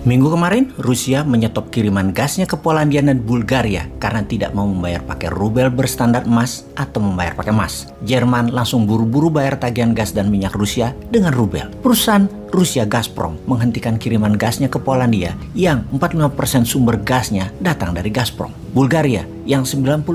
Minggu kemarin, Rusia menyetop kiriman gasnya ke Polandia dan Bulgaria karena tidak mau membayar pakai rubel berstandar emas atau membayar pakai emas. Jerman langsung buru-buru bayar tagihan gas dan minyak Rusia dengan rubel. Perusahaan Rusia Gazprom menghentikan kiriman gasnya ke Polandia yang 45% sumber gasnya datang dari Gazprom. Bulgaria yang 90%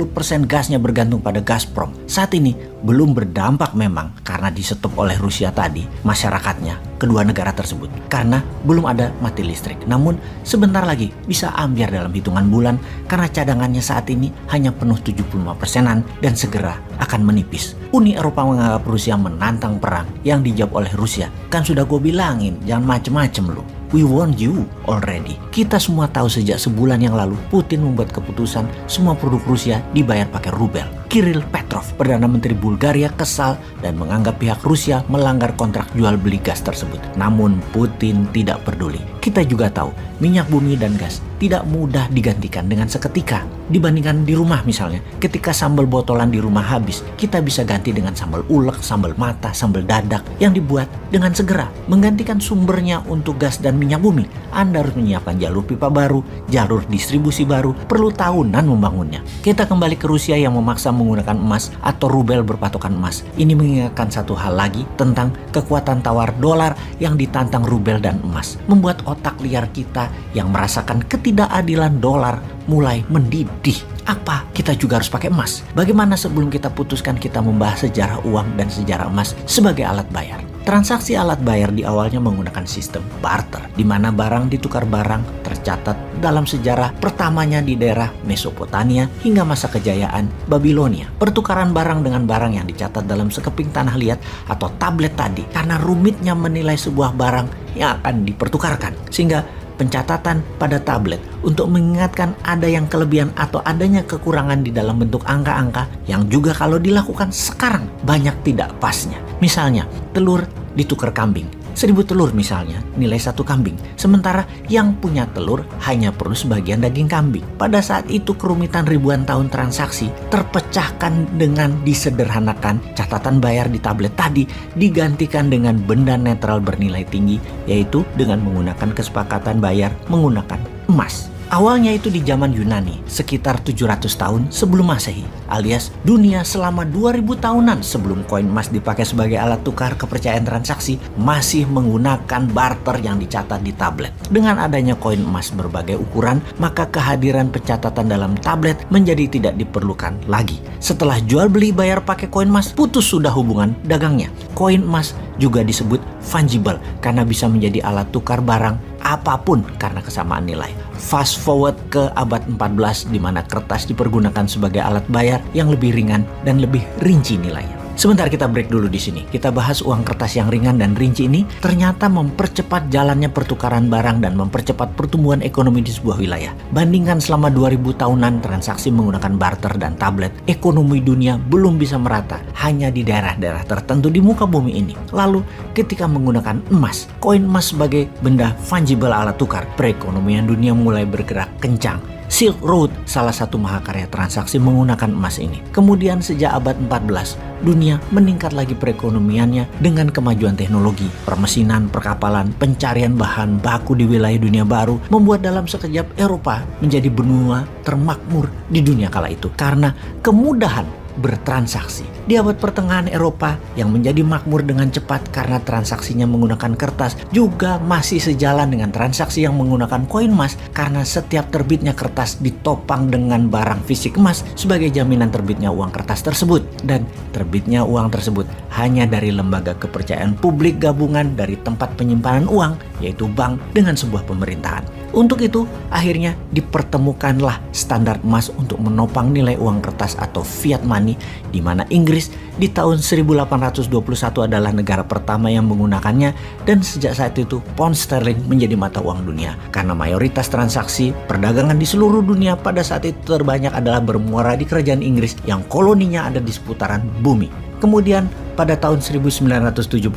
gasnya bergantung pada Gazprom saat ini belum berdampak memang karena disetop oleh Rusia tadi masyarakatnya kedua negara tersebut karena belum ada mati listrik. Namun sebentar lagi bisa ambyar dalam hitungan bulan karena cadangannya saat ini hanya penuh 75%-an dan segera akan menipis. Uni Eropa menganggap Rusia menantang perang yang dijawab oleh Rusia. Kan sudah gue bilangin jangan macem-macem lu. We warned you already. Kita semua tahu sejak sebulan yang lalu Putin membuat keputusan semua produk Rusia dibayar pakai rubel. Kirill Petrov, Perdana Menteri Bulgaria, kesal dan menganggap pihak Rusia melanggar kontrak jual beli gas tersebut. Namun Putin tidak peduli. Kita juga tahu minyak bumi dan gas tidak mudah digantikan dengan seketika. Dibandingkan di rumah misalnya, ketika sambal botolan di rumah habis, kita bisa ganti dengan sambal ulek, sambal mata, sambal dadak yang dibuat dengan segera. Menggantikan sumbernya untuk gas dan minyak bumi, Anda harus menyiapkan jalur pipa baru, jalur distribusi baru, perlu tahunan membangunnya. Kita kembali ke Rusia yang memaksa menggunakan emas atau rubel berpatokan emas. Ini mengingatkan satu hal lagi tentang kekuatan tawar dolar yang ditantang rubel dan emas. Membuat otak liar kita yang merasakan ketidakadilan dolar mulai mendidih. Apa? Kita juga harus pakai emas. Bagaimana sebelum kita putuskan kita membahas sejarah uang dan sejarah emas sebagai alat bayar? Transaksi alat bayar di awalnya menggunakan sistem barter, di mana barang ditukar barang tercatat dalam sejarah pertamanya di daerah Mesopotamia hingga masa kejayaan Babilonia. Pertukaran barang dengan barang yang dicatat dalam sekeping tanah liat atau tablet tadi karena rumitnya menilai sebuah barang yang akan dipertukarkan. Sehingga pencatatan pada tablet untuk mengingatkan ada yang kelebihan atau adanya kekurangan di dalam bentuk angka-angka yang juga kalau dilakukan sekarang banyak tidak pasnya. Misalnya, telur ditukar kambing. 1000 telur misalnya, nilai 1 kambing. Sementara yang punya telur hanya perlu sebagian daging kambing. Pada saat itu kerumitan ribuan tahun transaksi terpecahkan dengan disederhanakan catatan bayar di tablet tadi digantikan dengan benda netral bernilai tinggi, yaitu dengan menggunakan kesepakatan bayar menggunakan emas. Awalnya itu di zaman Yunani, sekitar 700 tahun sebelum Masehi, alias dunia selama 2000 tahunan sebelum koin emas dipakai sebagai alat tukar kepercayaan transaksi, masih menggunakan barter yang dicatat di tablet. Dengan adanya koin emas berbagai ukuran, maka kehadiran pencatatan dalam tablet menjadi tidak diperlukan lagi. Setelah jual beli bayar pakai koin emas, putus sudah hubungan dagangnya. Koin emas juga disebut fungible karena bisa menjadi alat tukar barang apapun karena kesamaan nilai. Fast forward ke abad 14 di mana kertas dipergunakan sebagai alat bayar yang lebih ringan dan lebih rinci nilainya. Sebentar kita break dulu di sini. Kita bahas uang kertas yang ringan dan rinci ini ternyata mempercepat jalannya pertukaran barang dan mempercepat pertumbuhan ekonomi di sebuah wilayah. Bandingkan selama 2000 tahunan transaksi menggunakan barter dan tablet, ekonomi dunia belum bisa merata hanya di daerah-daerah tertentu di muka bumi ini. Lalu ketika menggunakan emas, koin emas sebagai benda fungible alat tukar, perekonomian dunia mulai bergerak kencang. Silk Road salah satu mahakarya transaksi menggunakan emas ini. Kemudian sejak abad 14, dunia meningkat lagi perekonomiannya dengan kemajuan teknologi, permesinan, perkapalan, pencarian bahan baku di wilayah dunia baru, membuat dalam sekejap Eropa menjadi benua termakmur di dunia kala itu karena kemudahan bertransaksi. Di abad pertengahan Eropa yang menjadi makmur dengan cepat karena transaksinya menggunakan kertas juga masih sejalan dengan transaksi yang menggunakan koin emas karena setiap terbitnya kertas ditopang dengan barang fisik emas sebagai jaminan terbitnya uang kertas tersebut, dan terbitnya uang tersebut hanya dari lembaga kepercayaan publik gabungan dari tempat penyimpanan uang yaitu bank dengan sebuah pemerintahan. Untuk itu, akhirnya dipertemukanlah standar emas untuk menopang nilai uang kertas atau fiat money, di mana Inggris di tahun 1821 adalah negara pertama yang menggunakannya, dan sejak saat itu pound sterling menjadi mata uang dunia. Karena mayoritas transaksi perdagangan di seluruh dunia pada saat itu terbanyak adalah bermuara di kerajaan Inggris yang koloninya ada di seputaran bumi. Kemudian pada tahun 1971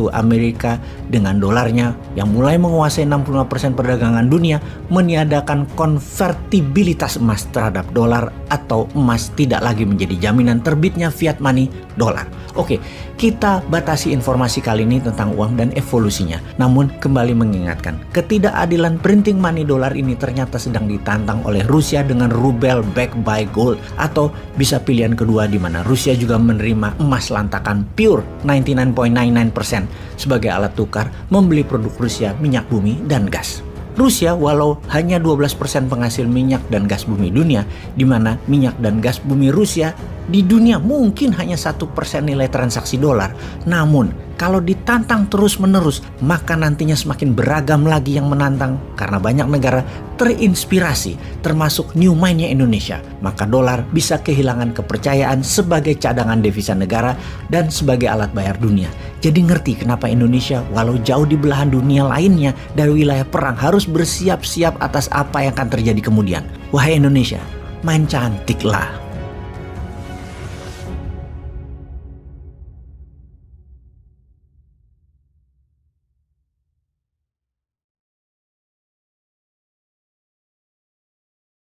Amerika dengan dolarnya yang mulai menguasai 65% perdagangan dunia meniadakan konvertibilitas emas terhadap dolar atau emas tidak lagi menjadi jaminan terbitnya fiat money dolar. Oke, kita batasi informasi kali ini tentang uang dan evolusinya. Namun kembali mengingatkan, ketidakadilan printing money dolar ini ternyata sedang ditantang oleh Rusia dengan rubel backed by gold, atau bisa pilihan kedua di mana Rusia juga menerima emas lantakan pure 99.99% sebagai alat tukar membeli produk Rusia, minyak bumi dan gas. Rusia walau hanya 12% penghasil minyak dan gas bumi dunia, di mana minyak dan gas bumi Rusia di dunia mungkin hanya 1% nilai transaksi dolar. Namun kalau ditantang terus-menerus, maka nantinya semakin beragam lagi yang menantang karena banyak negara terinspirasi, termasuk new mind-nya Indonesia. Maka dolar bisa kehilangan kepercayaan sebagai cadangan devisa negara dan sebagai alat bayar dunia. Jadi ngerti kenapa Indonesia walau jauh di belahan dunia lainnya dari wilayah perang harus bersiap-siap atas apa yang akan terjadi kemudian. Wahai Indonesia, main cantiklah.